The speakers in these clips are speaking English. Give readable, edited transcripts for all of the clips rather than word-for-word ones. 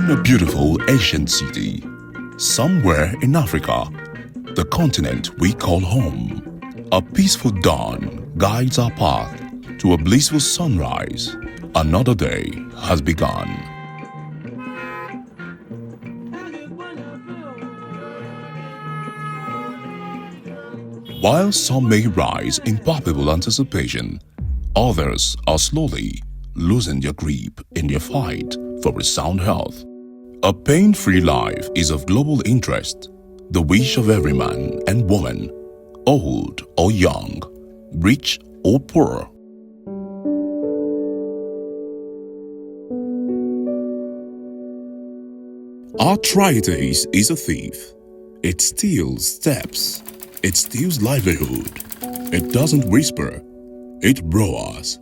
In a beautiful ancient city, somewhere in Africa, the continent we call home, a peaceful dawn guides our path to a blissful sunrise. Another day has begun. While some may rise in palpable anticipation, others are slowly losing their grip in their fight for a sound health. A pain-free life is of global interest, the wish of every man and woman, old or young, rich or poor. Arthritis is a thief. It steals steps. It steals livelihood. It doesn't whisper. It roars.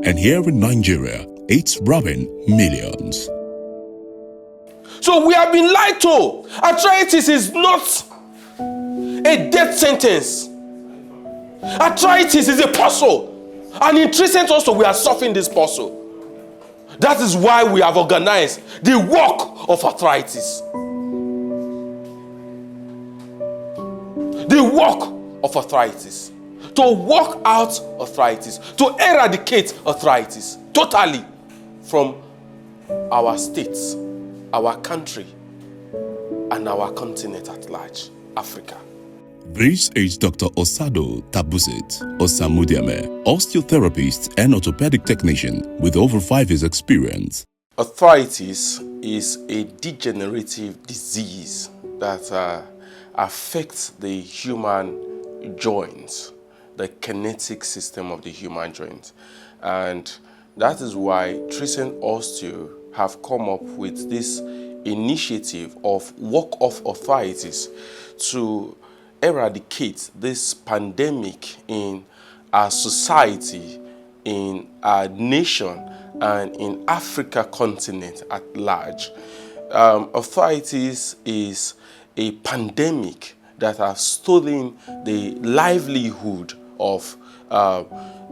And here in Nigeria, it's robbing millions. So we have been lied to. Arthritis is not a death sentence. Arthritis is a puzzle. And in TRICENT OSTEO, we are solving this puzzle. That is why we have organized the walk of arthritis. The walk of arthritis. To walk out arthritis. To eradicate arthritis totally from our states, our country, and our continent at large, Africa. This is Dr. Osado Tabusit Osamudiame, osteotherapist and orthopedic technician with over 5 years experience. Arthritis is a degenerative disease that affects the human joints, the kinetic system of the human joint. And that is why TRICENT OSTEO have come up with this initiative of Walk Off Arthritis to eradicate this pandemic in our society, in our nation, and in Africa continent at large. Arthritis is a pandemic that has stolen the livelihood of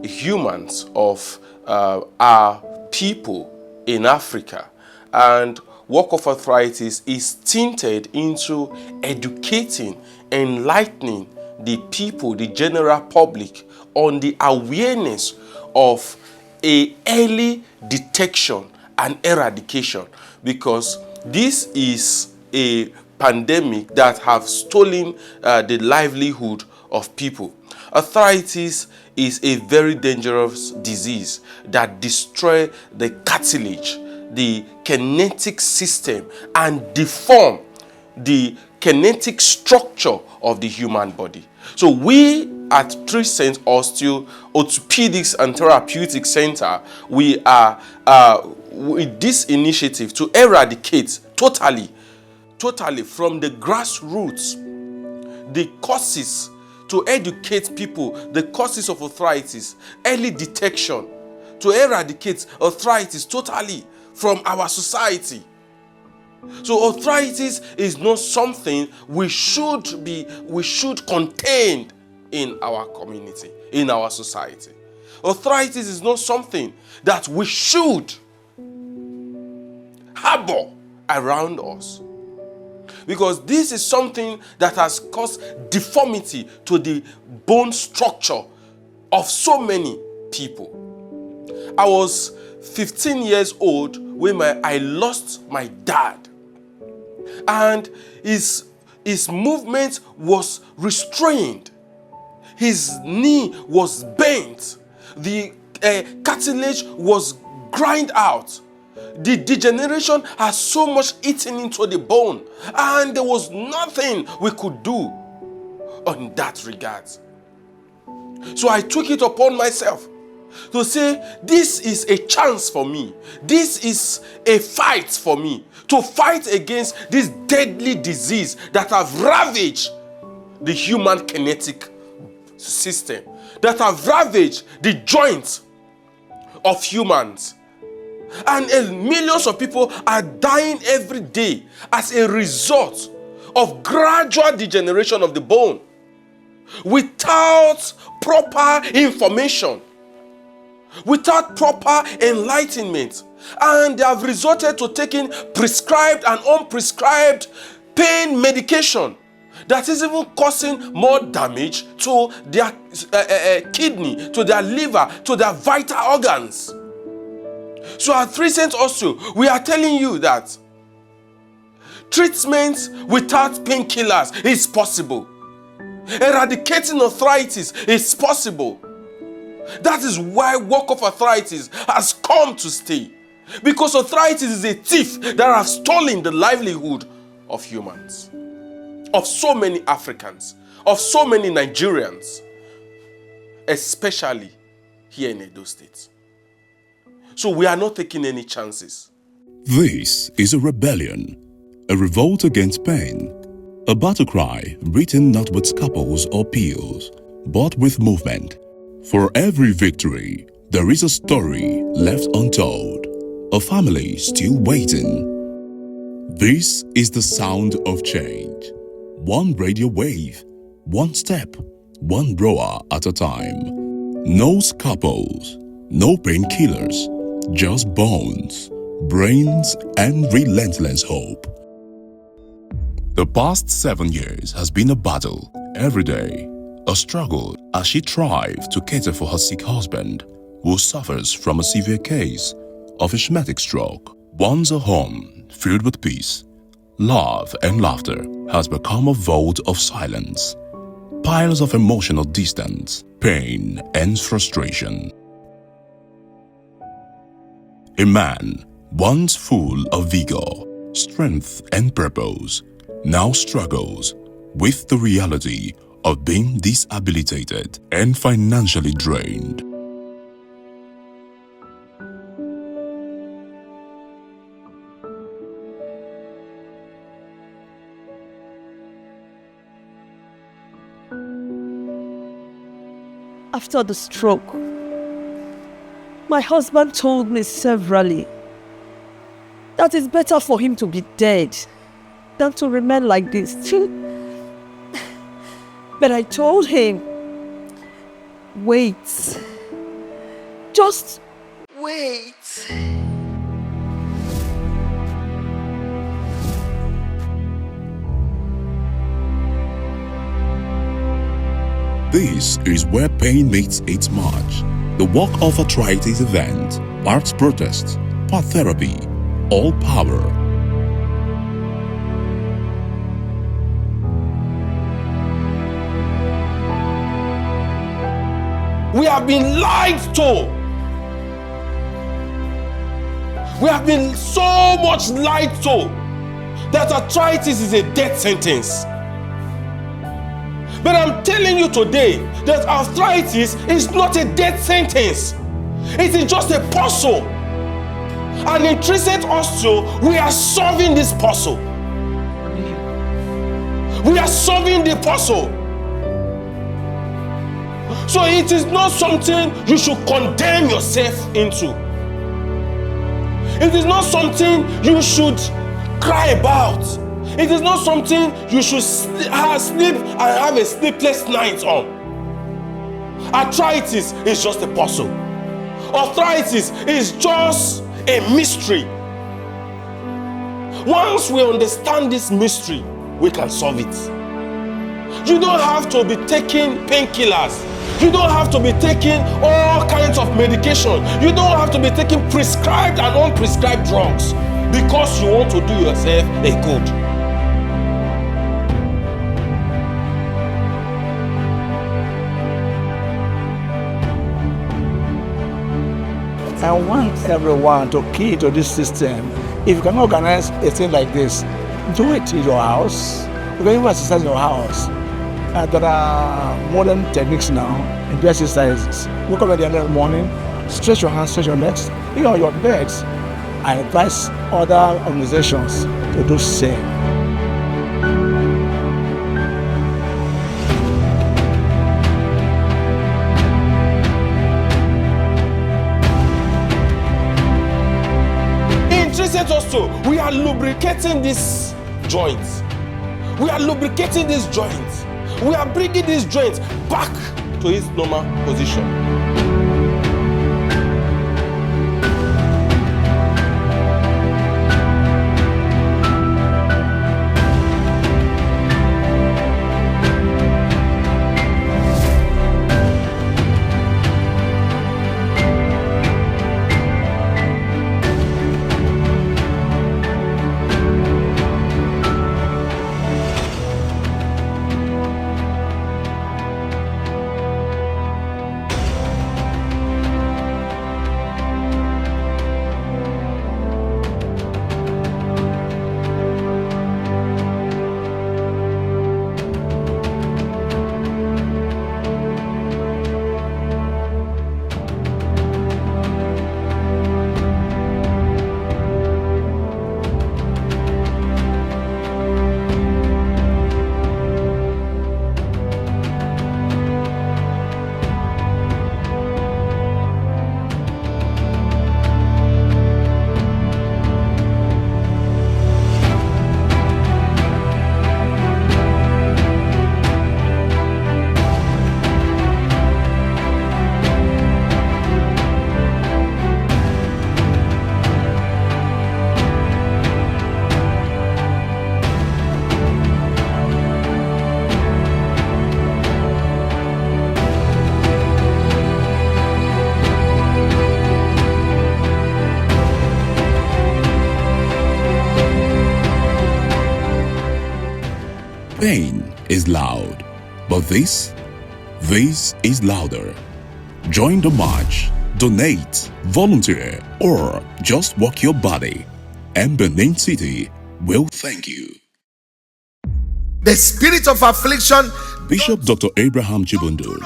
humans, of our people in Africa. And Walk of Arthritis is tinted into educating, enlightening the people, the general public, on the awareness of a early detection and eradication, because this is a pandemic that have stolen the livelihood of people. Arthritis is a very dangerous disease that destroys the cartilage, the kinetic system, and deform the kinetic structure of the human body. So we at TRICENT OSTEO Orthopedics and Therapeutic Center, we are with this initiative to eradicate totally from the grassroots the causes, to educate people the causes of arthritis, early detection, to eradicate arthritis totally from our society. So arthritis is not something we should contain in our community, in our society. Arthritis is not something that we should harbor around us, because this is something that has caused deformity to the bone structure of so many people. I was 15 years old when I lost my dad, and his movement was restrained. His knee was bent. The cartilage was grind out. The degeneration has so much eaten into the bone, and there was nothing we could do on that regard. So I took it upon myself to say, this is a chance for me. This is a fight for me to fight against this deadly disease that have ravaged the human kinetic system, that have ravaged the joints of humans. And millions of people are dying every day as a result of gradual degeneration of the bone without proper information, without proper enlightenment, and they have resorted to taking prescribed and unprescribed pain medication that is even causing more damage to their kidney, to their liver, to their vital organs. So at TRICENT OSTEO, we are telling you that treatment without painkillers is possible. Eradicating arthritis is possible. That is why work of arthritis has come to stay. Because arthritis is a thief that has stolen the livelihood of humans, of so many Africans, of so many Nigerians, especially here in Edo State. So we are not taking any chances. This is a rebellion, a revolt against pain, a battle cry written not with scalpels or pills, but with movement. For every victory, there is a story left untold, a family still waiting. This is the sound of change. One radio wave, one step, one rower at a time. No scalpels, no painkillers, just bones, brains, and relentless hope. The past 7 years has been a battle every day, a struggle as she tried to cater for her sick husband, who suffers from a severe case of ischemic stroke. Once a home filled with peace, love, and laughter has become a vault of silence, piles of emotional distance, pain, and frustration. A man once full of vigor, strength, and purpose now struggles with the reality of being disabilitated and financially drained. After the stroke, my husband told me severally that it's better for him to be dead than to remain like this. But I told him, wait, just wait. This is where pain meets its match. The Walk Off Arthritis event, part protest, part therapy, all power. We have been lied to. We have been so much lied to that arthritis is a death sentence. But I'm telling you today that arthritis is not a death sentence. It is just a puzzle. And in TRICENT OSTEO, we are solving this puzzle. We are solving the puzzle. So it is not something you should condemn yourself into. It is not something you should cry about. It is not something you should sleep and have a sleepless night on. Arthritis is just a puzzle. Arthritis is just a mystery. Once we understand this mystery, we can solve it. You don't have to be taking painkillers. You don't have to be taking all kinds of medication. You don't have to be taking prescribed and unprescribed drugs because you want to do yourself a good. I want everyone to key to this system. If you can organize a thing like this, do it in your house. You can even exercise in your house. There are modern techniques now in do exercises. Wake up at the end of the morning, stretch your hands, stretch your legs, even on your beds. I advise other organizations to do the same. In TRICENT OSTEO, we are lubricating these joints. We are lubricating these joints. We are bringing these joints back to its normal position. Pain is loud, but this is louder. Join the march, donate, volunteer, or just walk your body, and Benin City will thank you. The spirit of affliction. Bishop Dr. Abraham Chibundu,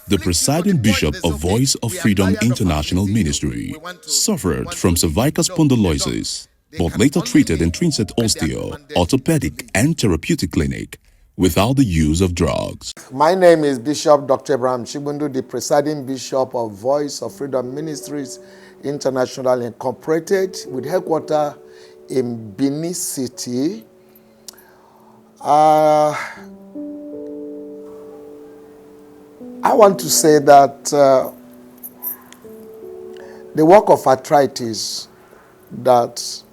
the presiding bishop of Voice of Freedom International Ministry, suffered from cervical spondylosis, but later treated in TRICENT OSTEO, orthopedic and therapeutic clinic without the use of drugs. My name is Bishop Dr. Abraham Chibundu, the presiding bishop of Voice of Freedom Ministries International Incorporated, with headquarters in Benin City. I want to say that the work of arthritis that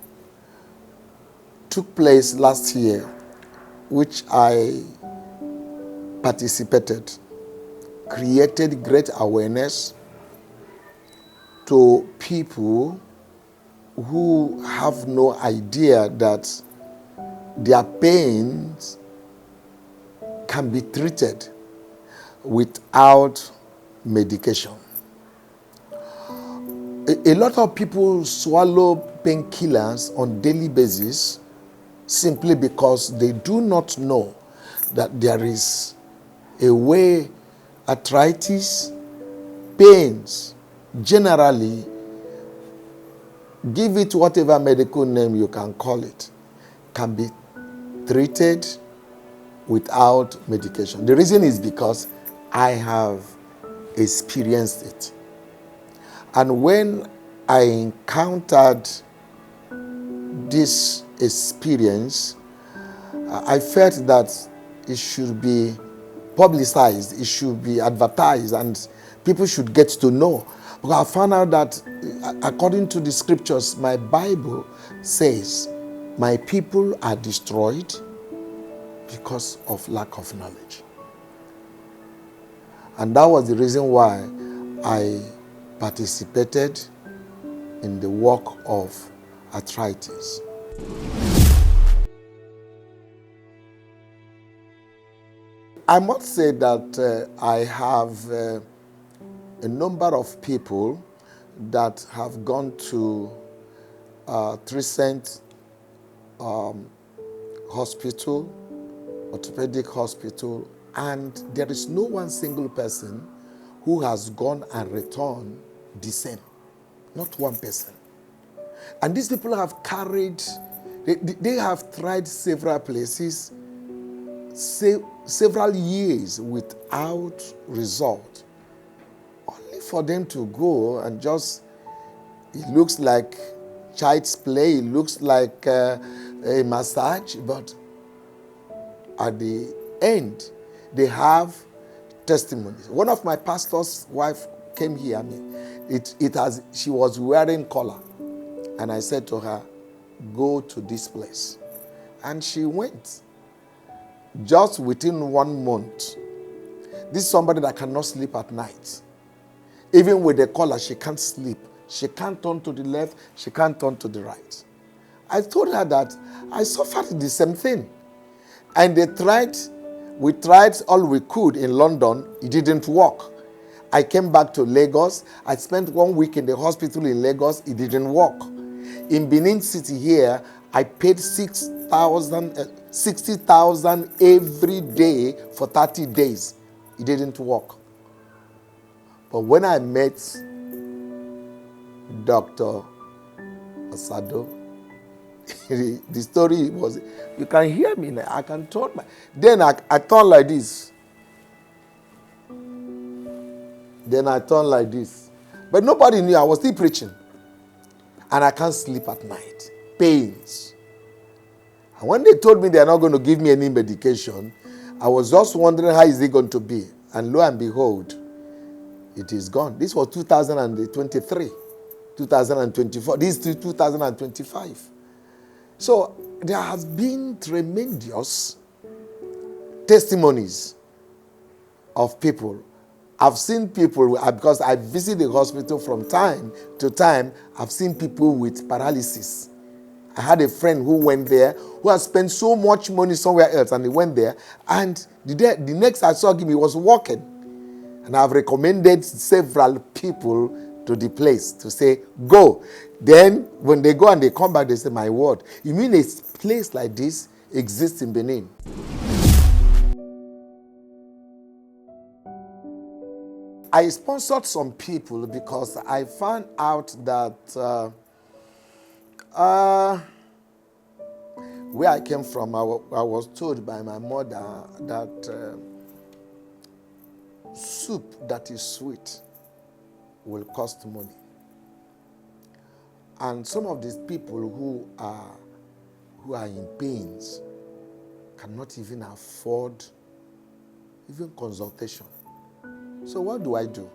took place last year, which I participated, created great awareness to people who have no idea that their pains can be treated without medication. A lot of people swallow painkillers on daily basis simply because they do not know that there is a way arthritis, pains, generally, give it whatever medical name you can call it, can be treated without medication. The reason is because I have experienced it. And when I encountered this experience, I felt that it should be publicized, it should be advertised, and people should get to know. Because I found out that according to the scriptures, my Bible says, my people are destroyed because of lack of knowledge. And that was the reason why I participated in the work of arthritis. I must say that I have a number of people that have gone to TRICENT hospital, orthopedic hospital, and there is no one single person who has gone and returned the same. Not one person. And these people have carried, they have tried several places, several years without result. Only for them to go and just, it looks like child's play, it looks like a massage, but at the end, they have testimonies. One of my pastor's wife came here. She was wearing collar. And I said to her, go to this place. And she went. Just within 1 month, this is somebody that cannot sleep at night. Even with the collar, she can't sleep. She can't turn to the left. She can't turn to the right. I told her that I suffered the same thing. And we tried all we could in London. It didn't work. I came back to Lagos. I spent 1 week in the hospital in Lagos. It didn't work. In Benin City here, I paid 60,000 every day for 30 days. It didn't work. But when I met Dr. Asado, the story was, you can hear me now. I can turn then I turn like this. Then I turn like this. But nobody knew I was still preaching. And I can't sleep at night. Pains. And when they told me they're not going to give me any medication, I was just wondering how is it going to be. And lo and behold, it is gone. This was 2023, 2024. This is 2025. So there has been tremendous testimonies of people. I've seen people, because I visit the hospital from time to time, I've seen people with paralysis. I had a friend who went there, who had spent so much money somewhere else, and he went there, and the next I saw him, he was walking. And I've recommended several people to the place to say, go. Then when they go and they come back, they say, my word, you mean a place like this exists in Benin? I sponsored some people because I found out that where I came from, I was told by my mother that soup that is sweet will cost money. And some of these people who are in pains cannot even afford even consultation. So what do I do?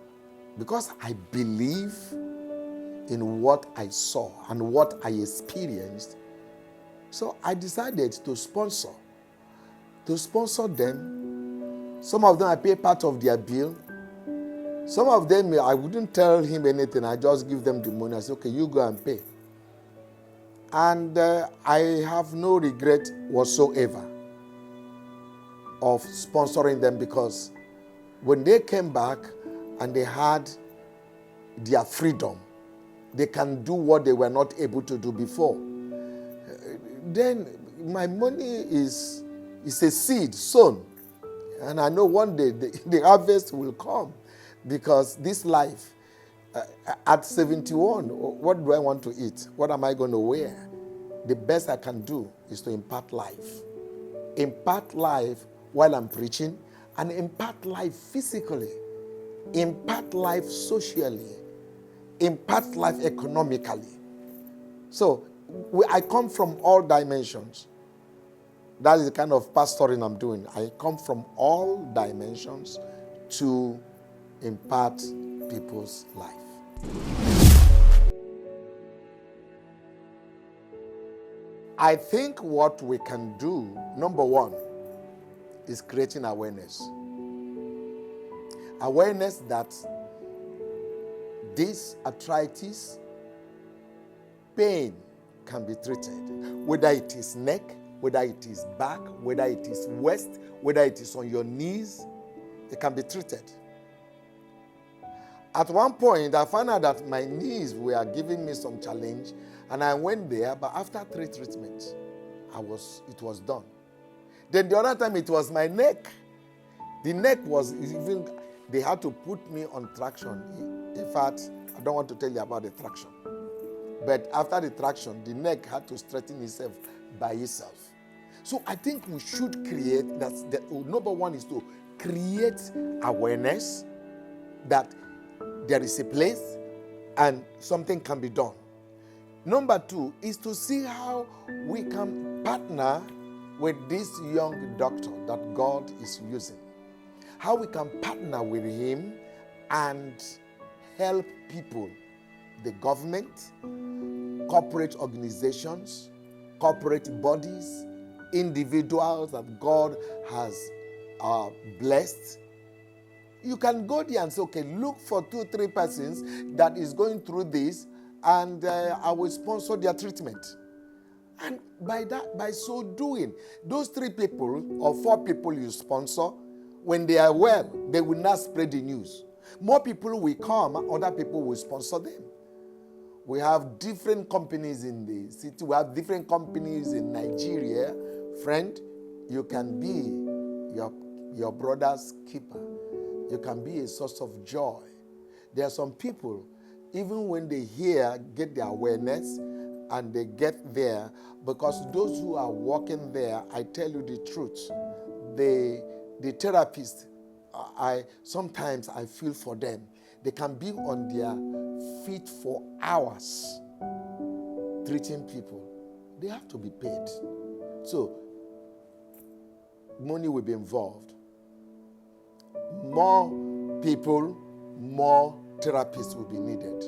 Because I believe in what I saw and what I experienced, so I decided to sponsor them. Some of them I pay part of their bill. Some of them I wouldn't tell him anything. I just give them the money. I say, okay, you go and pay. And I have no regret whatsoever of sponsoring them, because when they came back and they had their freedom, they can do what they were not able to do before. Then my money is a seed sown. And I know one day the harvest will come, because this life, at 71, what do I want to eat? What am I going to wear? The best I can do is to impart life. Impart life while I'm preaching, and impart life physically, impart life socially, impart life economically. So I come from all dimensions. That is the kind of pastoring I'm doing. I come from all dimensions to impart people's life. I think what we can do, number one, is creating awareness. Awareness that this arthritis pain can be treated. Whether it is neck, whether it is back, whether it is waist, whether it is on your knees, it can be treated. At one point, I found out that my knees were giving me some challenge, and I went there, but after 3 treatments, it was done. Then the other time, it was my neck. The neck was even, they had to put me on traction. In fact, I don't want to tell you about the traction. But after the traction, the neck had to straighten itself by itself. So I think we should create, number one is to create awareness that there is a place and something can be done. Number two is to see how we can partner with this young doctor that God is using. How we can partner with him and help people, the government, corporate organizations, corporate bodies, individuals that God has blessed. You can go there and say, okay, look for 2-3 persons that is going through this, and I will sponsor their treatment. And by so doing, those 3 people or 4 people you sponsor, when they are well, they will not spread the news. More people will come, other people will sponsor them. We have different companies in the city. We have different companies in Nigeria. Friend, you can be your brother's keeper. You can be a source of joy. There are some people, even when they get their awareness, and they get there, because those who are working there, I tell you the truth, the therapist, sometimes I feel for them. They can be on their feet for hours treating people. They have to be paid. So money will be involved. More people, more therapists will be needed.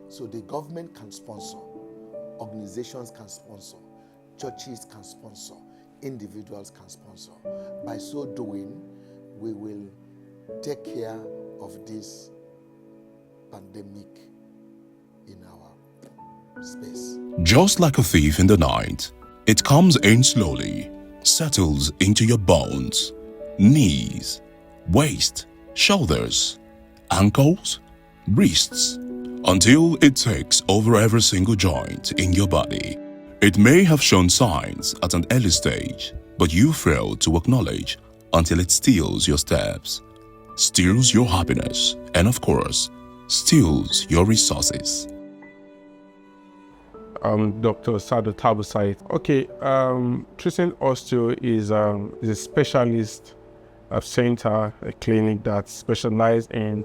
So the government can sponsor, organizations can sponsor, churches can sponsor, individuals can sponsor. By so doing, we will take care of this pandemic in our space. Just like a thief in the night, it comes in slowly, settles into your bones, knees, waist, shoulders, ankles, wrists, until it takes over every single joint in your body. It may have shown signs at an early stage, but you fail to acknowledge until it steals your steps, steals your happiness, and of course, steals your resources. Dr. Sado Tabusait. Okay, TRICENT Osteo is a specialist center, a clinic that specializes in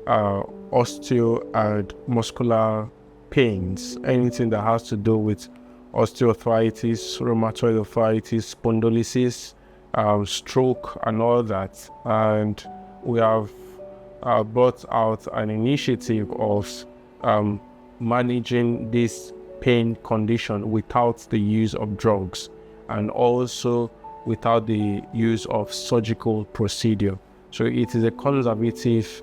osteo and muscular pains, anything that has to do with osteoarthritis, rheumatoid arthritis, spondylosis, stroke, and all that. And we have brought out an initiative of managing this pain condition without the use of drugs and also without the use of surgical procedure. So it is a conservative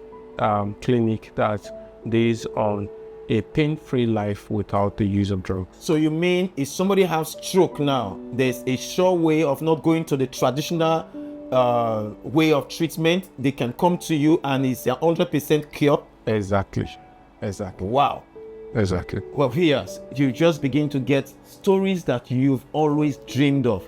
clinic that is on a pain-free life without the use of drugs. So you mean if somebody has stroke now, there's a sure way of not going to the traditional way of treatment? They can come to you and it's 100% cure? Exactly. Wow. Exactly. Well, here you just begin to get stories that you've always dreamed of.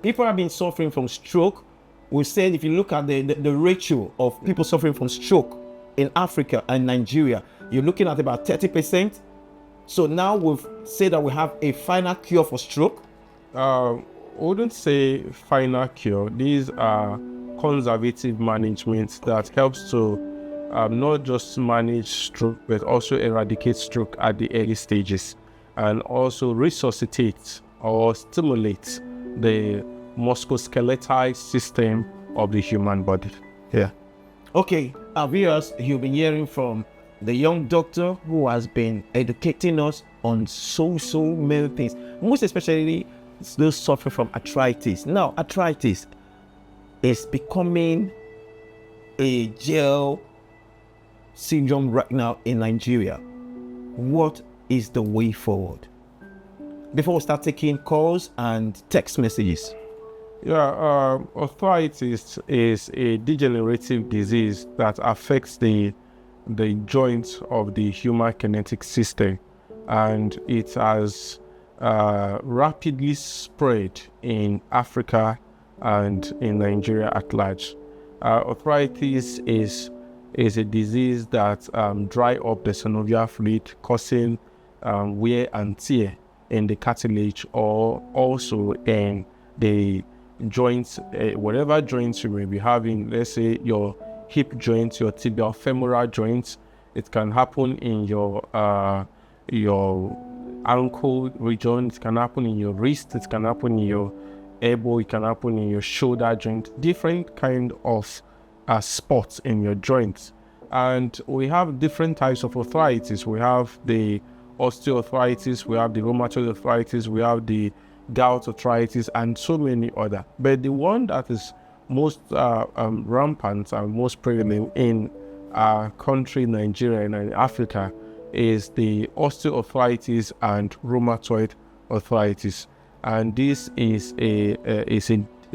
People have been suffering from stroke. We said if you look at the ratio of people suffering from stroke in Africa and Nigeria, you're looking at about 30%. So now we've said that we have a final cure for stroke. Wouldn't say final cure. These are conservative management that helps to not just manage stroke, but also eradicate stroke at the early stages, and also resuscitate or stimulate the musculoskeletal system of the human body. Yeah. Okay, our viewers, you've been hearing from the young doctor who has been educating us on so many things, most especially those suffering from arthritis. Now, arthritis is becoming a jail syndrome right now in Nigeria. What is the way forward? Before we start taking calls and text messages. Yeah, arthritis is a degenerative disease that affects the joints of the human kinetic system, and it has rapidly spread in Africa and in Nigeria at large. Arthritis is a disease that dry up the synovial fluid, causing wear and tear in the cartilage, or also in the joints, whatever joints you may be having. Let's say your hip joint, your tibial femoral joints. It can happen in your ankle region. It can happen in your wrist. It can happen in your elbow. It can happen in your shoulder joint. Different kind of spots in your joints. And we have different types of arthritis. We have the osteoarthritis, we have the rheumatoid arthritis, we have the gout arthritis, and so many other. But the one that is most rampant and most prevalent in our country, Nigeria, and in Africa, is the osteoarthritis and rheumatoid arthritis. And this is a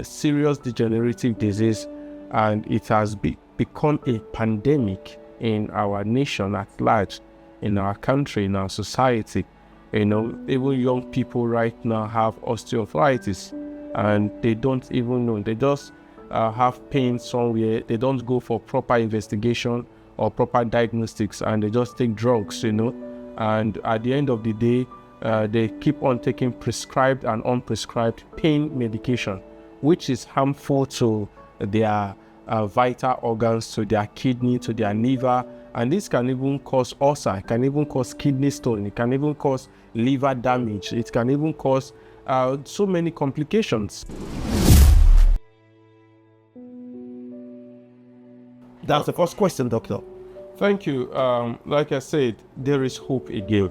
serious degenerative disease, and it has become a pandemic in our nation at large, in our country, in our society. You know, even young people right now have osteoarthritis and they don't even know. They just have pain somewhere. They don't go for proper investigation or proper diagnostics, and they just take drugs, you know. And at the end of the day, they keep on taking prescribed and unprescribed pain medication, which is harmful to their vital organs, to their kidney, to their liver, and this can even cause ulcer, it can even cause kidney stone, it can even cause liver damage, it can even cause so many complications. That's the first question, doctor. Thank you. Like I said, there is hope again,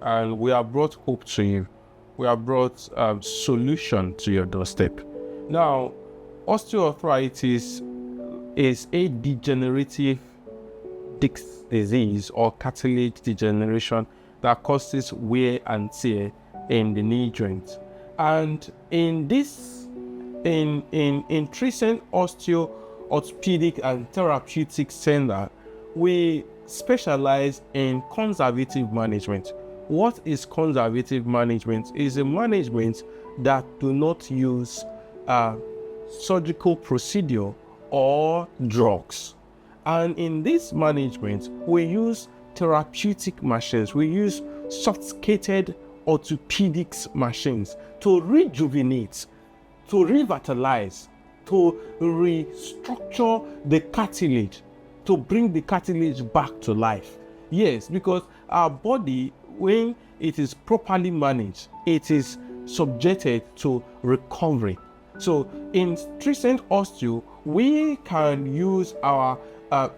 and we have brought hope to you. We have brought solution to your doorstep. Now, osteoarthritis is a degenerative disc disease or cartilage degeneration that causes wear and tear in the knee joint. And in TRICENT Osteo Orthopedic and Therapeutic Center, we specialize in conservative management. What is conservative management? Is a management that do not use surgical procedure or drugs. And in this management, we use therapeutic machines. We use sophisticated orthopedics machines to rejuvenate, to revitalize, to restructure the cartilage, to bring the cartilage back to life. Yes, because our body, when it is properly managed, it is subjected to recovery. So in TRICENT Osteo, we can use our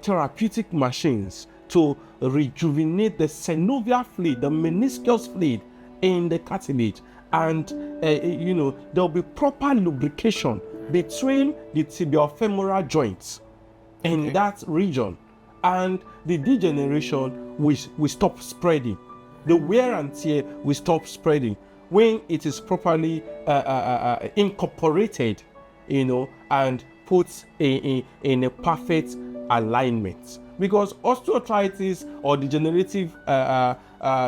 therapeutic machines to rejuvenate the synovial fluid, the meniscus fluid in the cartilage, and there'll be proper lubrication between the tibial-femoral joints in that region, and the degeneration will stop spreading. The wear and tear will stop spreading when it is properly incorporated, and put in a perfect alignment. Because osteoarthritis or degenerative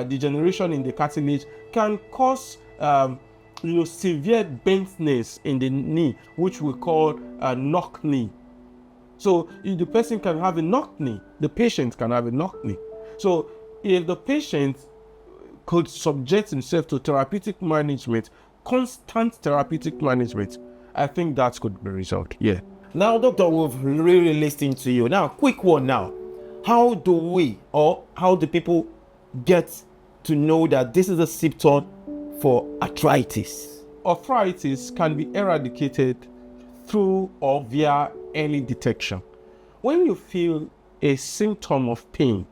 degeneration in the cartilage can cause severe bentness in the knee, which we call a knock knee. So the person can have a knock knee, the patient can have a knock knee. So if the patient could subject himself to therapeutic management, constant therapeutic management, I think that could be resolved. Yeah. Now, doctor, we've really listened to you. Now, quick one now. How do people get to know that this is a symptom for arthritis? Arthritis can be eradicated through or via early detection. When you feel a symptom of pain,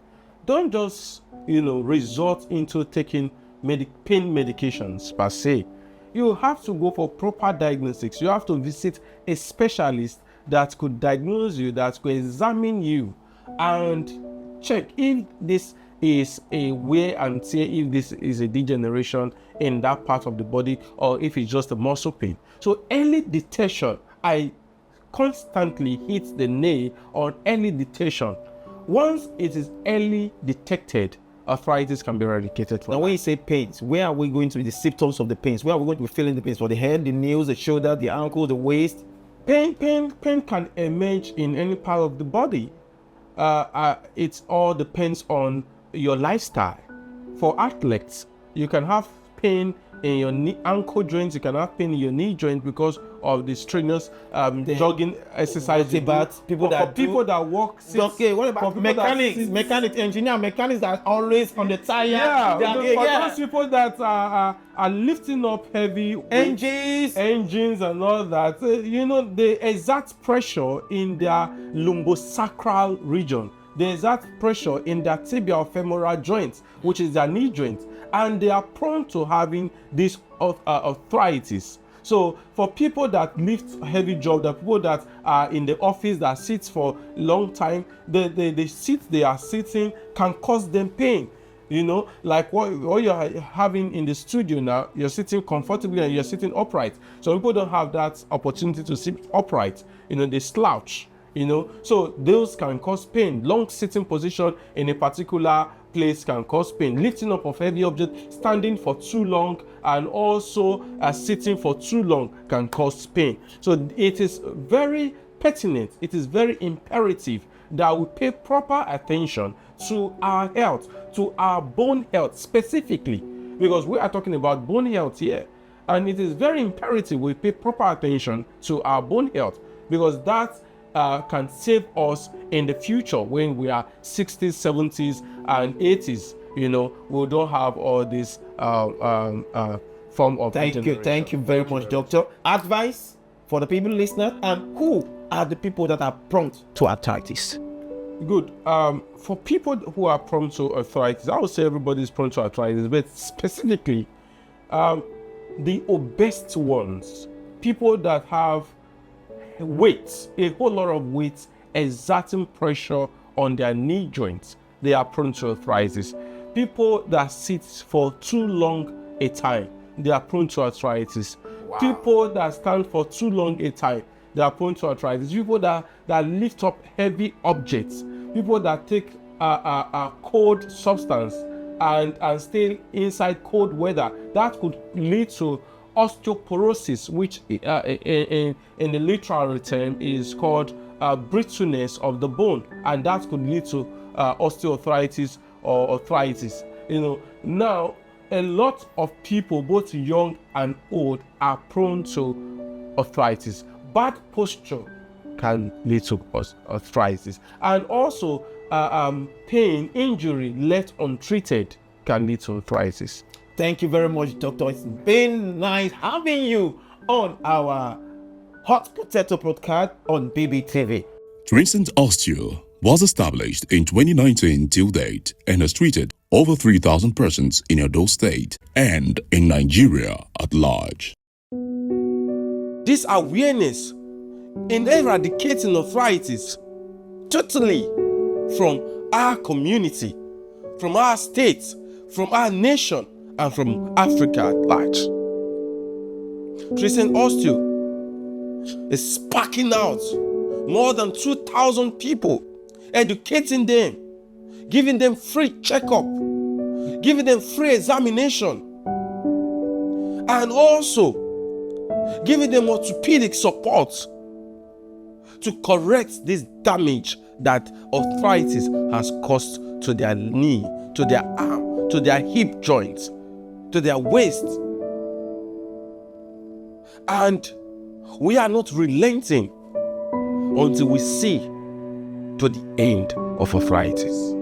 don't just resort into taking pain medications per se. You have to go for proper diagnostics. You have to visit a specialist that could diagnose you, that could examine you, and check if this is a wear and tear, if this is a degeneration in that part of the body, or if it's just a muscle pain. So early detection, I constantly hit the nail on early detection. Once it is early detected, arthritis can be eradicated. Now, when you say pains, where are we going to be the symptoms of the pains? Where are we going to be feeling the pains? For the head, the knees, the shoulder, the ankle, the waist? Pain can emerge in any part of the body. It all depends on your lifestyle. For athletes, you can have pain in your ankle joints, you can have pain in your knee joint because of the strenuous jogging exercise. But people that walk. Okay, what about mechanics, mechanics that are always on the tire? Those people that are lifting up heavy engines and all that, they exert pressure in their lumbosacral region. They exert pressure in their tibial femoral joints, which is their knee joint, and they are prone to having this arthritis. So for people that lift heavy job, the people that are in the office that sits for a long time, the seat they are sitting can cause them pain. Like what you're having in the studio now, you're sitting comfortably and you're sitting upright. So people don't have that opportunity to sit upright. They slouch. So those can cause pain. Long sitting position in a particular place can cause pain. Lifting up of heavy object, standing for too long, and also sitting for too long can cause pain. So it is very pertinent, it is very imperative that we pay proper attention to our health, to our bone health specifically, because we are talking about bone health here. And it is very imperative we pay proper attention to our bone health, because that can save us in the future when we are 60s, 70s, and 80s. We don't have all this form of degeneration. Thank you very much, doctor. Advice for the people listening, and who are the people that are prone to arthritis? Good. For people who are prone to arthritis, I would say everybody is prone to arthritis, but specifically the obese ones, people that have weight, a whole lot of weight, exerting pressure on their knee joints, they are prone to arthritis. People that sit for too long a time, they are prone to arthritis. Wow. People that stand for too long a time, they are prone to arthritis. People that lift up heavy objects, people that take a cold substance and stay inside cold weather, that could lead to osteoporosis, which in the literal term is called brittleness of the bone, and that could lead to osteoarthritis or arthritis. Now a lot of people, both young and old, are prone to arthritis. Bad posture can lead to arthritis, and also pain, injury left untreated can lead to arthritis. Thank you very much, Doctor. It's been nice having you on our Hot Potato podcast on BBTV. TRICENT OSTEO was established in 2019 till date and has treated over 3,000 persons in Edo State and in Nigeria at large. This awareness in eradicating arthritis totally from our community, from our state, from our nation, and from Africa at large. TRICENT OSTEO is sparking out more than 2,000 people, educating them, giving them free checkup, giving them free examination, and also giving them orthopedic support to correct this damage that arthritis has caused to their knee, to their arm, to their hip joints, to their waist. And we are not relenting until we see to the end of arthritis.